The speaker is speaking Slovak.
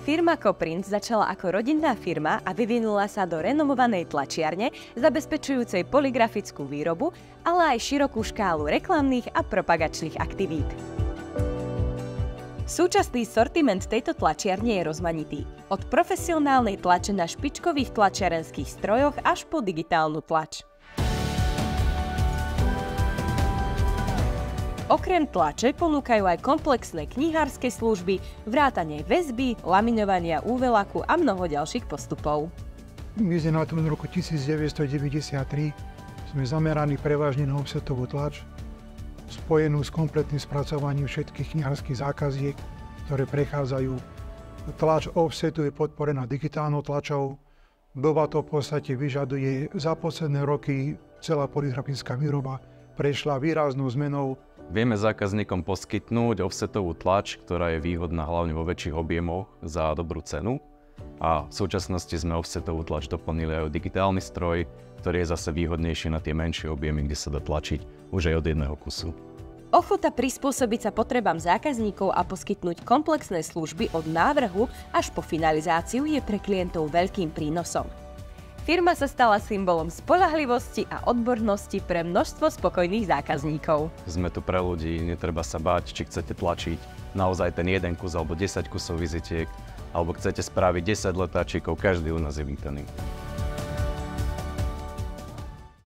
Firma Koprinc začala ako rodinná firma a vyvinula sa do renomovanej tlačiarne, zabezpečujúcej poligrafickú výrobu, ale aj širokú škálu reklamných a propagačných aktivít. Súčasný sortiment tejto tlačiarne je rozmanitý. Od profesionálnej tlače na špičkových tlačiarenských strojoch až po digitálnu tlač. Okrem tlače ponúkajú aj komplexné knihárske služby, vrátane väzby, laminovania UV-laku a mnoho ďalších postupov. My sme na tom roku 1993 sme zameraní prevažne na offsetovú tlač, spojenú s kompletným spracovaním všetkých knihárskych zákaziek, ktoré prechádzajú. Tlač offsetu je podporená digitálnou tlačou. Doba to v podstate vyžaduje za posledné roky celá poligrafická výroba prešla výraznou zmenou. Vieme zákazníkom poskytnúť offsetovú tlač, ktorá je výhodná hlavne vo väčších objemoch za dobrú cenu. A v súčasnosti sme offsetovú tlač doplnili aj o digitálny stroj, ktorý je zase výhodnejší na tie menšie objemy, kde sa dá tlačiť už aj od jedného kusu. Ochota prispôsobiť sa potrebám zákazníkov a poskytnúť komplexné služby od návrhu až po finalizáciu je pre klientov veľkým prínosom. Firma sa stala symbolom spoľahlivosti a odbornosti pre množstvo spokojných zákazníkov. Sme tu pre ľudí, netreba sa báť, či chcete tlačiť naozaj ten jeden kus alebo 10 kusov vizitiek, alebo chcete spraviť 10 letáčikov, každý u nás je vítaný.